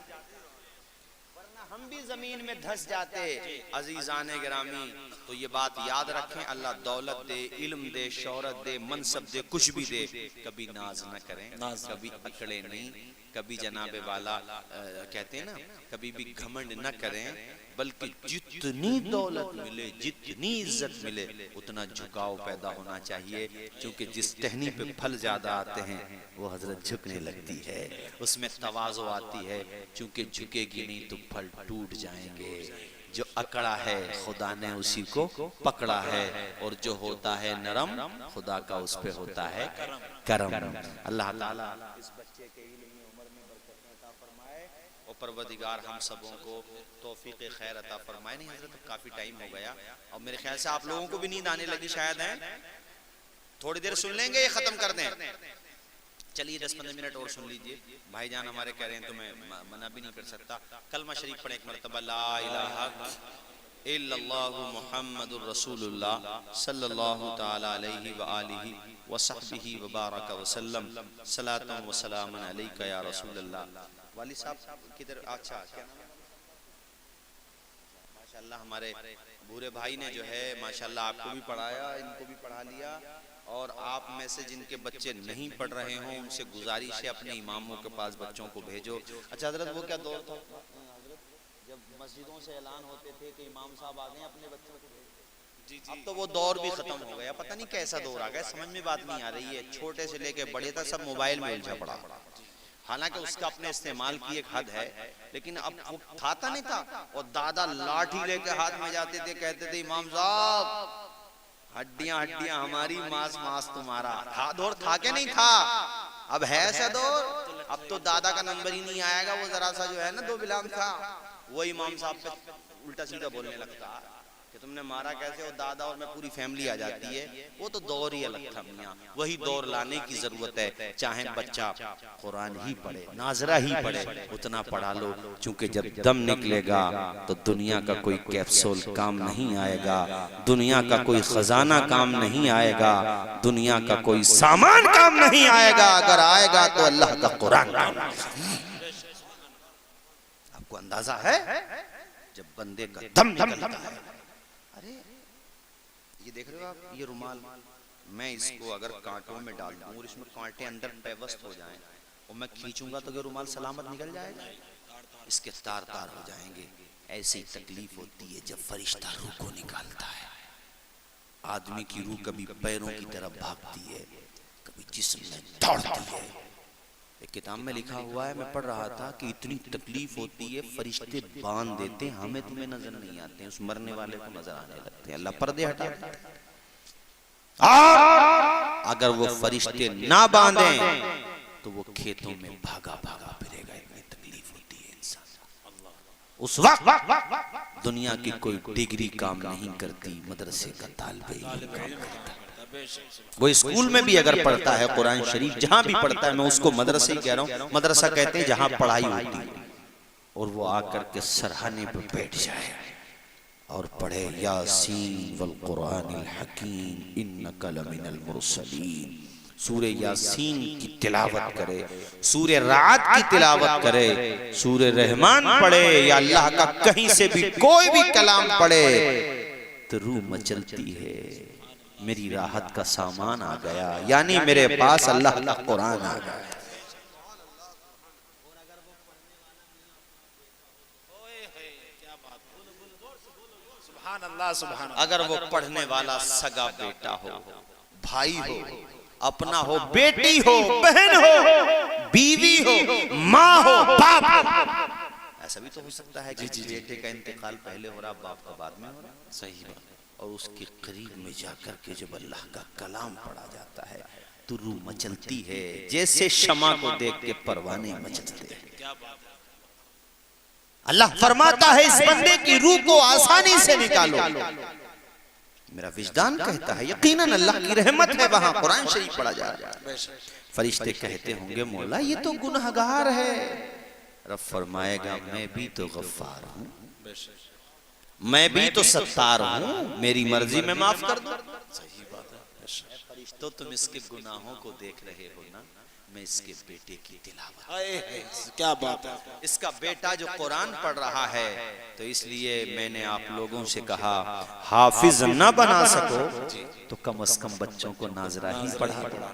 ہم بھی زمین میں دھس جاتے۔ عزیزان گرامی تو یہ بات یاد رکھیں، اللہ دولت دے، علم دے، شہرت دے، منصب دے، کچھ بھی دے، کبھی ناز نہ کریں، کبھی اکڑے نہیں، کبھی جناب والا کہتے ہیں نا، کبھی بھی گھمنڈ نہ کریں، بلکہ جتنی دولت ملے، جتنی عزت ملے، اتنا جھکاؤ پیدا ہونا چاہیے، کیونکہ جس ٹہنی پہ پھل زیادہ آتے ہیں وہ حضرت جھکنے لگتی ہے، اس میں تواضع آتی ہے، چونکہ جھکے گی نہیں تو پھل ٹوٹ جائیں گے۔ جو اکڑا ہے خدا نے اسی کو پکڑا ہے، اور جو ہوتا ہے نرم خدا کا اس پہ ہوتا ہے کرم۔ اللہ تعالیٰ اس بچے کے علم میں عمر میں برکت عطا فرمائے، اور پروردگار ہم سبوں کو توفیق خیر عطا فرمائے. نہیں حضرت کافی ٹائم ہو گیا اور میرے خیال سے آپ لوگوں کو بھی نیند آنے لگی شاید ہے. تھوڑی دیر سن لیں گے یہ ختم کر دیں؟ چلیے 10-15 منٹ اور سن لیجئے. بھائی جان ہمارے کہہ رہے ہیں تو میں منع بھی نہیں کر سکتا. کلمہ شریف پڑھیں ایک مرتبہ. لا الہ الا اللہ محمد الرسول اللہ صلی اللہ تعالی علیہ وآلہ وصحبہ وبارک وسلم. صلاۃ و سلام علیک یا رسول اللہ. والد صاحب کدھر؟ اچھا کیا ماشاءاللہ ہمارے بورے بھائی نے جو ہے ماشاءاللہ آپ کو بھی پڑھایا، ان کو بھی پڑھا لیا. اور آپ میں سے جن کے بچے نہیں پڑھ رہے ہوں ان سے گزارش ہے اپنے اماموں کے پاس بچوں کو بھیجو. اچھا حضرت وہ کیا دور تھا جب مسجدوں سے اعلان ہوتے تھے کہ امام صاحب آ گئے اپنے بچوں کو بھیجو؟ اب تو وہ دور بھی ختم ہو گیا. پتہ نہیں کیسا دور آ گیا، سمجھ میں بات نہیں آ رہی ہے. چھوٹے سے لے کے بڑے تک سب موبائل میں الجھا پڑا. حالانکہ اس کا اپنے استعمال کی ایک حد ہے، لیکن اب وہ تھا نہیں تھا. اور دادا لاٹھی لے کے ہاتھ میں جاتے تھے، کہتے تھے امام صاحب ہڈیاں ہڈیاں ہماری، ماس ماس تمہارا. تھا دور تھا کہ نہیں تھا؟ اب ہے ایسا دور. اب تو دادا کا نمبر ہی نہیں آئے گا. وہ ذرا سا جو ہے نا 2 بلام تھا وہ امام صاحب پہ الٹا سیدھا بولنے لگتا کہ تم نے مارا کیسے. اور دادا اور میں پوری فیملی آ جاتی ہے. وہ تو دور ہی الگ تھا میاں. وہی دور لانے کی ضرورت ہے. چاہے بچہ قرآن ہی پڑھے، ناظرہ ہی پڑھے، اتنا پڑھا لو. چونکہ جب دم نکلے گا تو دنیا کا کوئی کیپسول کام نہیں آئے گا، دنیا کا کوئی خزانہ کام نہیں آئے گا، دنیا کا کوئی سامان کام نہیں آئے گا. اگر آئے گا تو اللہ کا قرآن کام آئے گا. آپ کو اندازہ ہے جب بندے کا دم نکلتا ہے. ارے یہ دیکھ رہے ہو آپ، یہ رومال میں اس کو اگر کانٹوں میں ڈال دوں اور اس میں کانٹے اندر پیوست ہو جائیں اور میں کھینچوں گا تو یہ رومال سلامت نکل جائے گا؟ اس کے تار تار ہو جائیں گے. ایسی تکلیف ہوتی ہے جب فرشتہ روح کو نکالتا ہے. آدمی کی روح کبھی پیروں کی طرف بھاگتی ہے، کبھی جسم میں دوڑتی ہے. ایک کتاب میں لکھا ہوا ہے، میں پڑھ رہا تھا کہ اتنی تکلیف ہوتی ہے فرشتے باندھ دیتے ہیں، ہمیں تمہیں نظر نہیں آتے ہیں، اس مرنے والے کو نظر آنے لگتے ہیں. اللہ پردے ہٹا دیتا ہے. اگر وہ فرشتے نہ باندھیں تو وہ کھیتوں میں بھاگا بھاگا پھرے گا. اتنی تکلیف ہوتی ہے انسان. اس وقت دنیا کی کوئی ڈگری کام نہیں کرتی، مدرسے کا طالب علم کام کرتا. وہ اسکول میں بھی اگر پڑھتا ہے قرآن شریف جہاں بھی پڑھتا ہے، میں اس کو مدرسے ہی کہہ رہا ہوں، مدرسہ کہتے ہیں جہاں پڑھائی ہوتی ہے. اور وہ آ کر کے سرہانے پہ بیٹھ جائے اور پڑھے یاسین والقرآن الحکیم انک لمن المرسلین. سورہ یاسین کی تلاوت کرے، سورہ رعد کی تلاوت کرے، سورہ رحمان پڑھے یا اللہ کا کہیں سے بھی کوئی بھی کلام پڑھے تو روح مچلتی ہے. میری راحت کا سامان آ گیا، یعنی میرے پاس اللہ کا قرآن آ گیا. اگر وہ پڑھنے والا سگا بیٹا ہو، بھائی ہو، اپنا ہو، بیٹی ہو، بہن ہو، بیوی ہو، ماں ہو، باپ ہو. ایسا بھی تو ہو سکتا ہے کہ بیٹے کا انتقال پہلے ہو رہا، باپ کا بعد میں ہو رہا. صحیح بات. اور اس کے قریب میں جا کر کے جب اللہ کا کلام پڑھا جاتا ہے تو روح مچلتی ہے جیسے شمع کو دیکھ کے پروانے مچلتے ہیں. اللہ فرماتا ہے اس بندے کی روح کو آسانی سے نکالو. میرا وجدان کہتا ہے یقیناً اللہ کی رحمت ہے وہاں قرآن شریف پڑھا جا رہا ہے. فرشتے کہتے ہوں گے مولا یہ تو گنہگار ہے. رب فرمائے گا میں بھی تو غفار ہوں، میں بھی تو ستار ہوں، میری مرضی میں معاف کر دوں. صحیح بات ہے. فرشتوں تم اس کے گناہوں کو دیکھ رہے ہو نا، میں اس کے بیٹے کی تلاوت. کیا بات ہے. اس کا بیٹا جو قرآن پڑھ رہا ہے تو اس لیے میں نے آپ لوگوں سے کہا حافظ نہ بنا سکو تو کم از کم بچوں کو ناظرہ ہی پڑھا دو.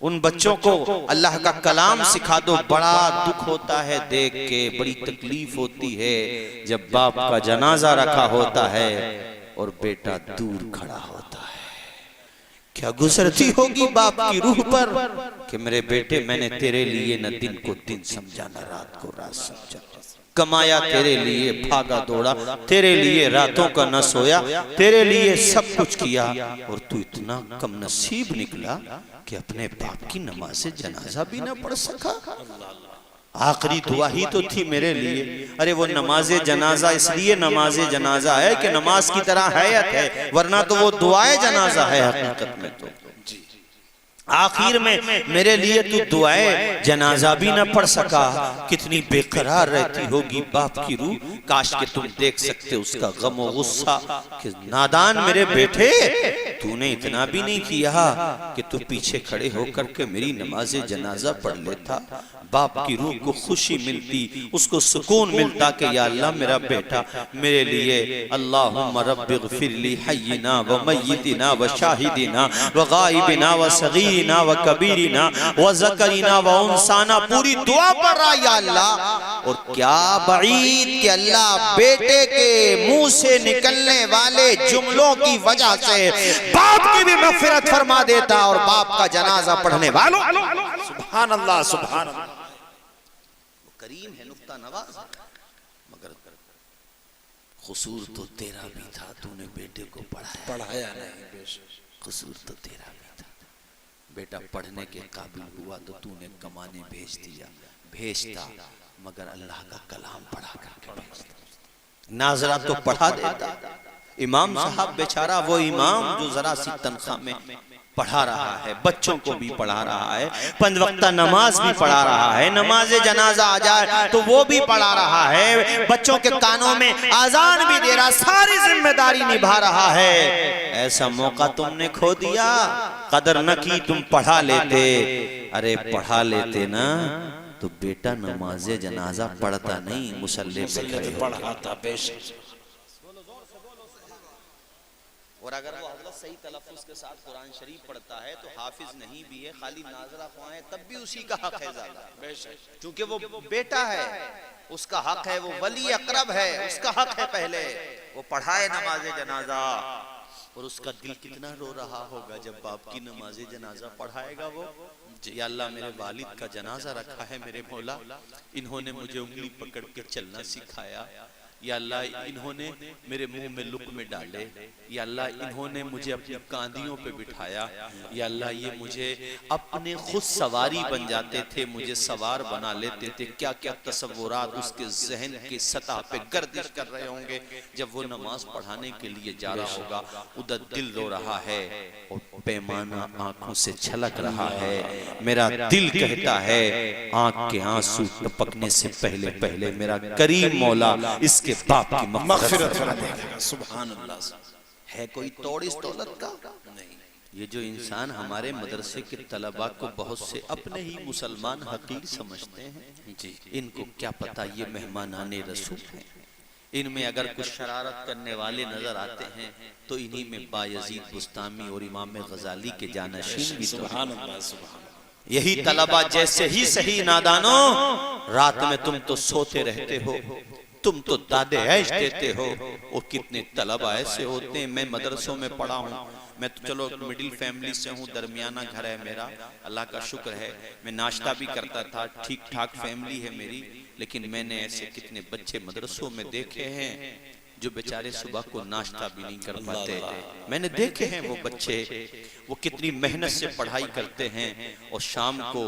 ان بچوں کو اللہ کا کلام سکھا دو. بڑا دکھ ہوتا ہے دیکھ کے، بڑی تکلیف ہوتی ہے جب باپ کا جنازہ رکھا ہوتا ہے اور بیٹا دور کھڑا ہوتا ہے. کیا گزرتی ہوگی باپ کی روح پر کہ میرے بیٹے میں نے تیرے لیے نہ دن کو دن سمجھا نہ رات کو رات سمجھا، کمایا تیرے لیے، بھاگا دوڑا تیرے لیے، راتوں کا نہ سویا تیرے لیے، سب کچھ کیا اور تو اتنا کم نصیب نکلا کہ اپنے باپ کی نماز جنازہ بھی نہ پڑھ سکا. آخری دعا ہی تو تھی میرے لیے. ارے وہ نماز جنازہ اس لیے نماز جنازہ ہے کہ نماز کی طرح حیات ہے، ورنہ تو وہ دعائے جنازہ ہے حقیقت میں. تو آخر میں میرے لیے تو دعائے جنازہ بھی نہ پڑھ سکا. کتنی بے قرار رہتی ہوگی باپ کی روح. کاش کہ تم دیکھ سکتے اس کا غم و غصہ کہ نادان میرے بیٹے، تو نے اتنا بھی نہیں کیا کہ تو پیچھے کھڑے ہو کر کے میری نماز جنازہ پڑھ لیتا. باپ کی روح کو خوشی ملتی، اس کو سکون ملتا کہ یا اللہ میرا بیٹا میرے لیے. اللہم رب اغفر لی حینا و میتنا و شاہدنا و غائبنا و صغیرنا و کبیرنا و ذکرنا و انسانا. پوری دعا پڑھ رہا یا اللہ. اور کیا بعید کہ اللہ بیٹے کے منہ سے نکلنے والے جملوں کی وجہ سے باپ کی بھی مغفرت فرما دیتا اور باپ کا جنازہ پڑھنے والوں. سبحان اللہ سبحان اللہ. کریم ہے، نقطہ نواز، مگر قصور تو تیرا بھی تھا، تو نے بیٹے کو پڑھایا نہیں. بے شک قصور تو تیرا بھی تھا. بیٹا پڑھنے کے قابل ہوا تو تو نے کمانے بھیجتا مگر اللہ کا کلام پڑھا کر کے بھیجتا. ناظرہ تو پڑھا دیتا. امام صاحب بیچارہ وہ امام جو ذرا سی تنخواہ میں پڑھا رہا ہے، بچوں کو بھی پڑھا رہا ہے، 5 وقتہ نماز بھی پڑھا رہا ہے، نماز جنازہ آ جائے تو وہ بھی پڑھا رہا ہے، بچوں کے کانوں میں آذان بھی دے رہا، ساری ذمہ داری نبھا رہا ہے. ایسا موقع تم نے کھو دیا، قدر نہ کی. تم پڑھا لیتے. ارے پڑھا لیتے نا تو بیٹا نماز جنازہ پڑھتا نہیں، مصلی پہ کھڑے ہو. پڑھاتا. بے شک. اور اگر وہ حضرت صحیح تلفظ کے ساتھ قرآن شریف پڑھتا ہے تو حافظ نہیں بھی ہے، خالی ناظرہ خواہیں، تب بھی اسی کا حق ہے زیادہ. بے شک. چونکہ وہ بیٹا ہے، اس کا حق ہے، وہ ولی اقرب ہے، اس کا حق ہے. پہلے وہ پڑھائے نماز جنازہ. اور اس کا دل کتنا رو رہا ہوگا جب باپ کی نماز جنازہ پڑھائے گا وہ. یا اللہ میرے والد کا جنازہ رکھا ہے میرے مولا، انہوں نے مجھے انگلی پکڑ کے چلنا سکھایا. یا اللہ انہوں نے میرے منہ میں لقمے ڈالے. یا اللہ انہوں نے مجھے اپنی کاندھیوں پہ بٹھایا. یا اللہ یہ مجھے اپنے خود سواری بن جاتے تھے، مجھے سوار بنا لیتے تھے. کیا کیا تصورات اس کے ذہن کی سطح پہ گردش کر رہے ہوں گے جب وہ نماز پڑھانے کے لیے جا رہا ہوگا. ادھر دل رو رہا ہے اور پیمانہ آنکھوں سے چھلک رہا ہے. میرا دل کہتا ہے آنکھ کے آنسو ٹپکنے سے پہلے میرا کریم مولا اس کے باپ کی مغفرت فرما دے گا. سبحان اللہ. ہے کوئی توڑ اس دولت کا؟ نہیں. یہ جو انسان ہمارے مدرسے کے طلباء کو بہت سے اپنے ہی مسلمان حقیر سمجھتے ہیں، ان کو کیا پتا یہ مہمانان رسول ہیں. ان میں اگر کچھ شرارت کرنے والے نظر آتے ہیں تو انہی میں بایزید بستامی اور امام غزالی کے جانشین بھی تو ہیں. سبحان اللہ سبحان اللہ. یہی طلباء جیسے ہی صحیح نادانوں، رات میں تم تو سوتے رہتے ہو، تم تو دادے عیش دیتے ہو. اور کتنے طلباء ایسے ہوتے ہیں. میں مدرسوں میں پڑھا ہوں، میں تو چلو مڈل فیملی سے ہوں، درمیانہ گھر ہے میرا، اللہ کا شکر ہے. میں ناشتہ بھی کرتا تھا، ٹھیک ٹھاک فیملی ہے میری. لیکن میں نے ایسے کتنے بچے مدرسوں میں دیکھے ہیں جو بیچارے صبح کو ناشتہ بھی نہیں کر پاتے. میں نے دیکھے ہیں وہ بچے، وہ کتنی محنت سے پڑھائی کرتے ہیں اور شام کو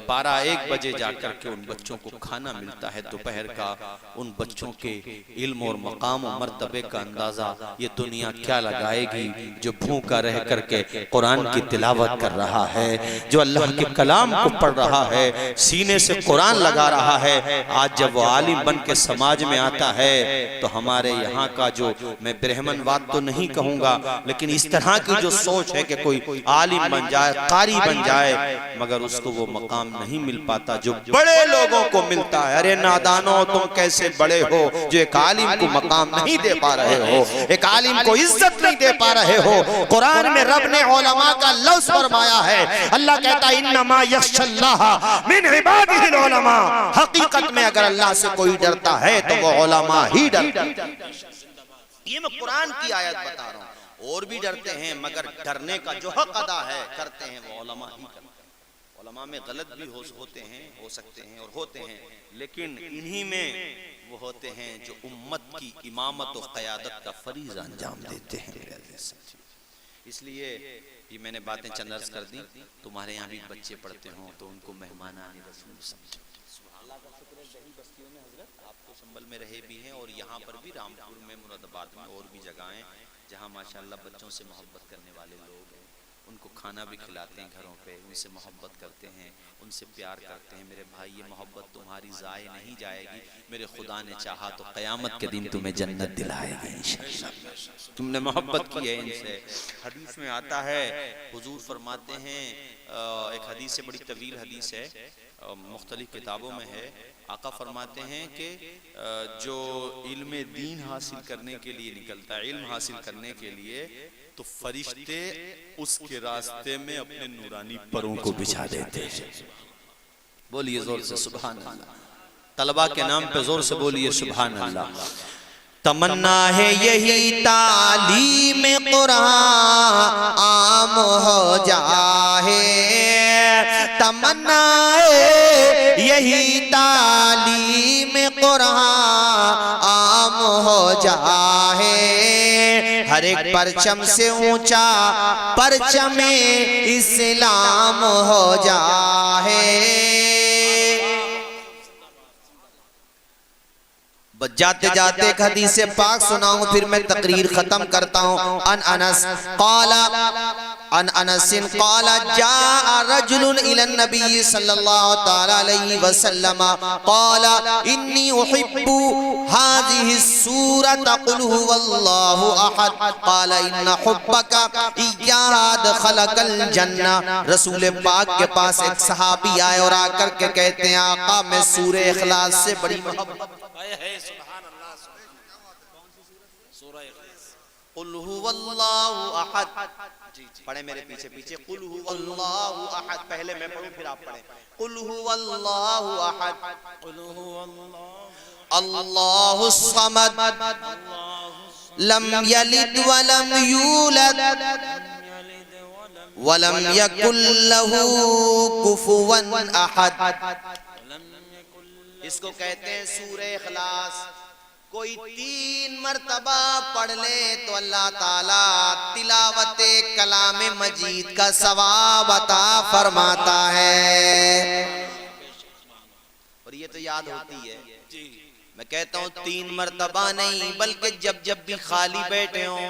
12-1 بجے جا کر کے ان بچوں کو کھانا ملتا ہے دوپہر کا. ان بچوں کے علم اور مقام و مرتبے کا اندازہ یہ دنیا کیا لگائے گی جو بھوکا رہ کر کے قرآن کی تلاوت کر رہا ہے، جو اللہ کے کلام کو پڑھ رہا ہے، سینے سے قرآن لگا رہا ہے. آج جب وہ عالم بن کے سماج میں آتا ہے تو ہمارے یہاں کا جو، میں برہمن واد تو نہیں کہوں گا، لیکن اس طرح کی جو سوچ ہے کہ کوئی عالم بن جائے، قاری بن جائے، مگر اس کو وہ مقام نہیں مل پاتا جو بڑے لوگوں کو ملتا ہے. ارے نادانوں تم کیسے بڑے ہو جو ایک عالم کو مقام نہیں دے پا رہے ہو، ایک عالم کو عزت نہیں دے پا رہے ہو. قرآن میں رب نے علماء کا لفظ فرمایا ہے. اللہ کہتا ہے انما یخشی اللہ من عبادہ العلماء. حقیقت میں اگر اللہ سے کوئی ڈرتا ہے تو وہ علماء ہی ڈرتا ہے. یہ میں قرآن کی آیت بتا رہا ہوں. اور بھی ڈرتے ہیں مگر ڈرنے کا جو حق ادا ہے کرتے ہیں وہ علماء ہی کرتے ہیں. علماء میں غلط بھی ہوتے ہیں، ہو سکتے ہیں اور ہوتے ہیں، لیکن انہی میں وہ ہوتے ہیں جو امت کی امامت و قیادت کا فریضہ انجام دیتے ہیں. اس لیے یہ میں نے باتیں چند عرض کر دی. تمہارے یہاں بھی بچے پڑھتے ہوں تو ان کو مہمانان رسول سمجھو. اللہ کا شکر ہے دیہی بستیوں میں حضرت آپ تو سنبل میں رہے بھی ہیں اور یہاں پر بھی رامپور میں مراد آباد میں اور بھی جگہیں جہاں ماشاءاللہ بچوں سے محبت کرنے والے لوگ ہیں. ان کو کھانا بھی کھلاتے ہیں گھروں پہ, ان سے محبت کرتے ہیں, ان سے پیار کرتے ہیں. میرے بھائی یہ محبت تمہاری ضائع نہیں جائے گی. میرے خدا نے چاہا تو قیامت کے دن تمہیں جنت دلائے گا انشاءاللہ. تم نے محبت کی ہے ان سے. حدیث میں آتا ہے حضور فرماتے ہیں, ایک حدیث ہے بڑی طویل حدیث ہے, مختلف کتابوں میں ہے. آقا فرماتے ہیں کہ جو علم دین حاصل کرنے کے لیے نکلتا ہے, علم حاصل کرنے کے لیے, تو فرشتے اس کے راستے میں اپنے نورانی پروں کو بچھا دیتے ہیں. بولیے زور سے سبحان اللہ. طلبہ کے نام پہ زور سے بولیے سبحان اللہ. تمنا ہے یہی تعلیم قرآن عام ہو جائے, تمنا ہے یہی تعلیم قرآن عام ہو جائے, ہر ایک پرچم سے اونچا پرچم اسلام ہو جائے. جاتے جاتے ایک حدیث پاک سناؤں پھر میں تقریر ختم کرتا ہوں. عن انس قال جاء رجل الى النبي صلى الله تعالى عليه وسلم قال اني احب هذه السورة قل هو الله احد قال ان حبك اياها ادخلك الجنة. رسول پاک کے پاس ایک صحابی آئے اور آ کر کے کہتے ہیں آقا میں سورہ اخلاص سے بڑی محبت. سبحان اللہ. سورہ اخلاص. قل هو الله احد. پڑھیں میرے پیچھے پیچھے. قل هو الله احد. پہلے میں پڑھوں پھر آپ پڑھیں. قل هو الله احد. قل هو اللہ الصمد لم یلد ولم یولد ولم یکن له کفوا احد. اس کو کہتے ہیں سورہ اخلاص. کوئی 3 مرتبہ پڑھ لے تو اللہ تعالیٰ تلاوت کلام مجید کا ثواب عطا فرماتا ہے. اور یہ تو یاد ہوتی ہے, میں کہتا ہوں 3 مرتبہ نہیں بلکہ جب جب بھی خالی بیٹھے ہوں,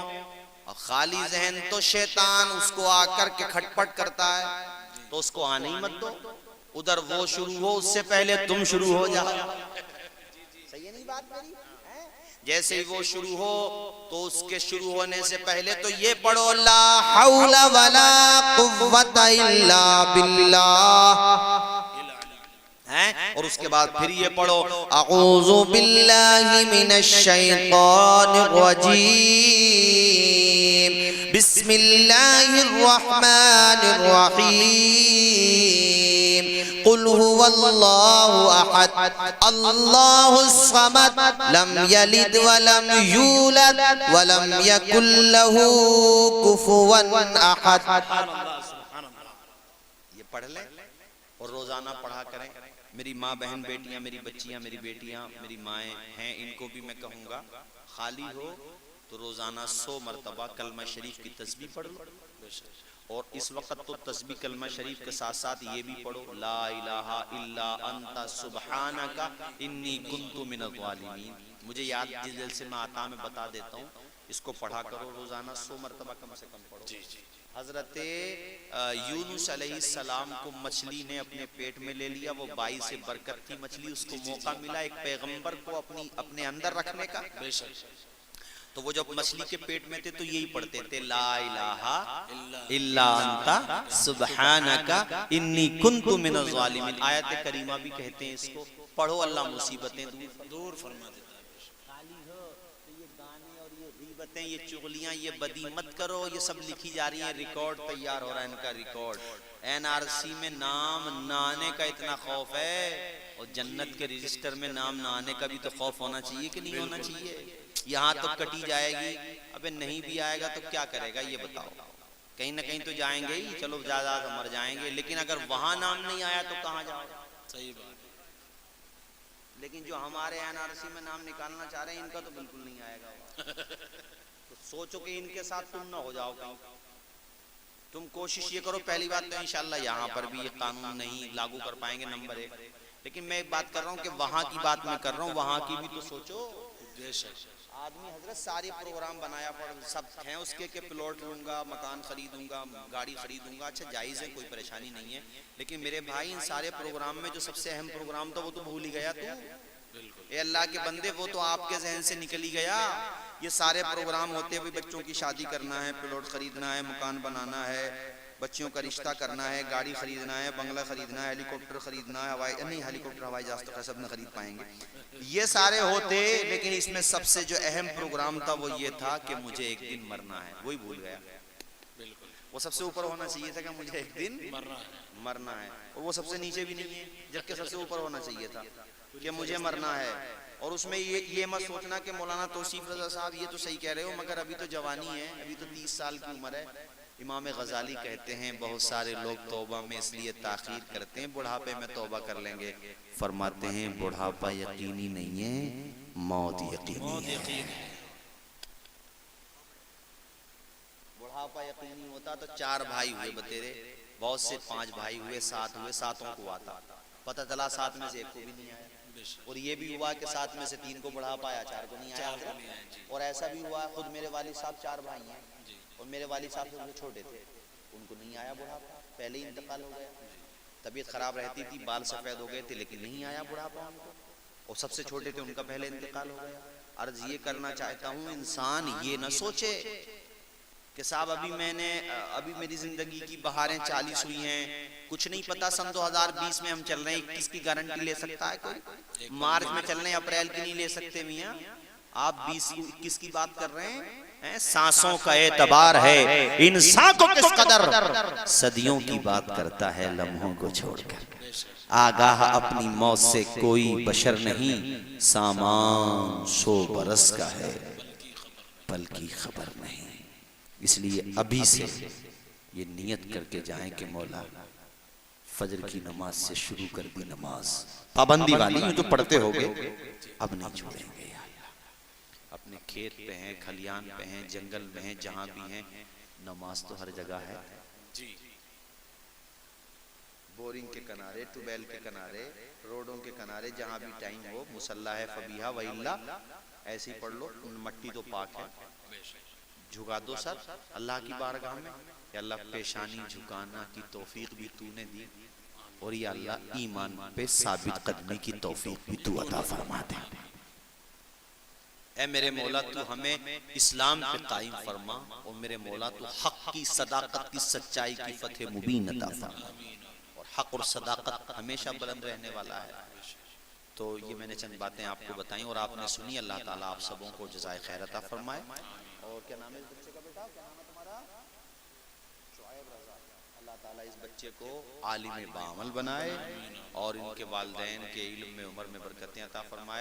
اور خالی ذہن تو شیطان اس کو آ کر کے کھٹ پٹ کرتا ہے, تو اس کو آنے ہی مت دو. ادھر وہ شروع ہو اس سے پہلے تم شروع ہو جاؤ. صحیح ہے نہیں بات میری؟ جیسے ہی وہ شروع ہو تو اس کے شروع ہونے سے پہلے تو یہ پڑھو لا حول ولا قوت الا باللہ, اور اس کے بعد پھر یہ پڑھو اعوذ باللہ من الشیطان الرجیم بسم اللہ الرحمن الرحیم قل هو اللہ احد اللہ الصمد لم یلد ولم یولد ولم یکن له کفوا احد. یہ پڑھ لیں اور روزانہ پڑھا کریں. میری ماں بہن بیٹیاں, میری بچیاں, میری بیٹیاں, میری مائیں ہیں, ان کو بھی میں کہوں گا خالی ہو تو روزانہ 100 مرتبہ کلمہ شریف کی تسبیح پڑھ لو. اور اس وقت تو تسبیح کلمہ شریف کے ساتھ ساتھ یہ بھی پڑھو لا الہ الا انت سبحانک انی کنت من الظالمین. مجھے یاد جس دل سے میں آتا میں بتا دیتا ہوں, اس کو پڑھا کرو روزانہ 100 مرتبہ کم سے کم پڑھو. حضرت یونس علیہ السلام کو مچھلی نے اپنے پیٹ میں لے لیا, وہ 22 سے برکت تھی مچھلی, اس کو موقع ملا ایک پیغمبر کو اپنے اندر رکھنے کا. تو وہ جب مچھلی کے پیٹ میں تھے تو یہی پڑھتے تھے لا الہ الا انت سبحانک انی کنت من الظالمین. آیت کریمہ بھی کہتے ہیں اس کو. پڑھو اللہ مصیبتیں دور فرما دیتا ہے. یہ چغلیاں, یہ بدی مت کرو. یہ سب لکھی جا رہی ہیں, ریکارڈ تیار ہو رہا ہے ان کا ریکارڈ. NRC میں نام نہ آنے کا اتنا خوف ہے, اور جنت کے رجسٹر میں نام نہ آنے کا بھی تو خوف ہونا چاہیے کہ نہیں ہونا چاہیے. یہاں تو کٹی جائے گی, ابے نہیں بھی آئے گا تو کیا کرے گا یہ بتاؤ. کہیں نہ کہیں تو جائیں گے ہی, چلو زیادہ مر جائیں گے, لیکن اگر وہاں نام نہیں آیا تو کہاں جاؤ. صحیح بات. لیکن جو ہمارے NRC میں نام نکالنا چاہ رہے ہیں ان کا تو بالکل نہیں آئے گا. تو سوچو کہ ان کے ساتھ تم نہ ہو جاؤ کہیں. تم کوشش یہ کرو، پہلی بات تو انشاءاللہ یہاں پر بھی یہ قانون نہیں لاگو کر پائیں گے نمبر 1، لیکن میں ایک بات کر رہا ہوں کہ وہاں کی بات میں کر رہا ہوں، وہاں کی بھی تو سوچو۔ بے شک آدمی حضرت سارے پروگرام بنایا پڑ سب ہیں اس کے کہ پلاٹ لوں گا، مکان خریدوں گا، گاڑی خریدوں گا، اچھا جائز ہے، کوئی پریشانی نہیں ہے، لیکن میرے بھائی ان سارے پروگرام میں جو سب سے اہم پروگرام تھا وہ تو بھول ہی گیا تو۔ اے اللہ کے بندے وہ تو آپ کے ذہن سے نکل ہی گیا۔ یہ سارے پروگرام ہوتے ہیں، بچوں کی شادی کرنا ہے، پلاٹ خریدنا ہے، مکان بنانا ہے، بچیوں کا رشتہ کرنا ہے، گاڑی خریدنا ہے، بنگلہ خریدنا ہے، ہیلی کاپٹر خریدنا ہے، نہیں ہیلی کاپٹر ہوائی جہاز تو سب نہ خرید پائیں گے، یہ سارے ہوتے، لیکن اس میں سب سے جو اہم پروگرام تھا وہ یہ تھا کہ مجھے ایک دن مرنا ہے، وہی بھول گیا۔ بالکل وہ سب سے اوپر ہونا چاہیے تھا کہ مجھے ایک دن مرنا ہے، اور وہ سب سے نیچے بھی نہیں ہے، جبکہ سب سے اوپر ہونا چاہیے تھا کہ مجھے مرنا ہے۔ اور اس میں یہ مت سوچنا کہ مولانا توصیف رضا صاحب یہ تو صحیح کہہ رہے ہو، مگر ابھی تو جوانی ہے، ابھی تو 30 سال کی عمر ہے۔ امام غزالی کہتے ہیں بہت سارے لوگ توبہ میں اس لیے تاخیر کرتے ہیں بڑھاپے میں توبہ کر لیں گے، فرماتے ہیں بڑھاپا یقینی نہیں ہے، موت یقینی ہے۔ بڑھاپا یقینی ہوتا تو 4 بھائی ہوئے بتیرے، بہت سے 5 بھائی ہوئے، 7 ہوئے، 7 کو آتا، پتہ چلا 7 میں سے 1 کو بھی نہیں آیا، اور یہ بھی ہوا کہ 7 میں سے 3 کو بڑھا پایا، 4 کو نہیں آیا۔ اور ایسا بھی ہوا خود میرے والد صاحب 4 بھائی ہیں، اور میرے والد صاحب سے چھوٹے تھے، ان کو نہیں آیا بڑھاپا، پہلے ہی انتقال ہو گیا، طبیعت خراب رہتی تھی، بال سفید ہو گئے تھے، لیکن نہیں آیا بڑھاپا ان کو، اور سب سے چھوٹے تھے ان کا پہلے انتقال ہو گیا۔ عرض یہ کرنا چاہتا ہوں انسان یہ نہ سوچے کہ صاحب ابھی میری زندگی کی بہاریں 40 ہوئی ہیں، کچھ نہیں پتا سن 2020 میں ہم چل رہے ہیں، 21 کی گارنٹی لے سکتا ہے کوئی؟ مارچ میں چل رہے ہیں، اپریل کی نہیں لے سکتے میاں، آپ 21 کی بات کر رہے ہیں۔ سانسوں کا اعتبار ہے، انسان کو کس قدر صدیوں کی بات کرتا ہے لمحوں کو چھوڑ کر، آگاہ اپنی موت سے کوئی بشر نہیں، سامان 100 برس کا ہے پل کی خبر نہیں۔ اس لیے ابھی سے یہ نیت کر کے جائیں کہ مولا فجر کی نماز سے شروع کر دی نماز، پابندی والی جو پڑھتے ہوگے اب نہیں چھوڑیں گے، اپنے کھیت پہ ہیں، کھلیان پہ ہیں، جنگل میں ہیں، جہاں بھی ہیں، نماز تو ہر جگہ ہے، بورنگ کے کنارے، ٹوبیل کے کنارے، روڈوں کے کنارے، جہاں بھی ٹائم ہو، مصلی ہے فبیہا وَإِلَّا ایسے ہی پڑھ لو، مٹی تو پاک ہے، جھکا دو سر اللہ کی بارگاہ میں، یا اللہ پیشانی جھکانا کی توفیق بھی تو نے دی، اور یا اللہ ایمان پہ ثابت قدمی کی توفیق بھی تو عطا فرما دے۔ اے میرے مولا تو ہمیں اسلام پہ قائم فرما، اور میرے مولا تو حق کی صداقت کی سچائی کی فتح مبین عطا فرما، اور حق اور صداقت ہمیشہ بلند رہنے والا ہے۔ تو یہ میں نے چند باتیں آپ کو بتائیں اور آپ نے سنی، اللہ تعالیٰ آپ سبوں کو جزائے خیر عطا فرمائے۔ اور کیا نام ہے اس بچے کا بیٹا، کیا نام ہے تمہارا؟ شعیب رضا۔ اللہ تعالیٰ اس بچے کو عالم بعمل بنائے، اور ان کے والدین کے علم میں عمر میں برکتیں عطا فرمائے۔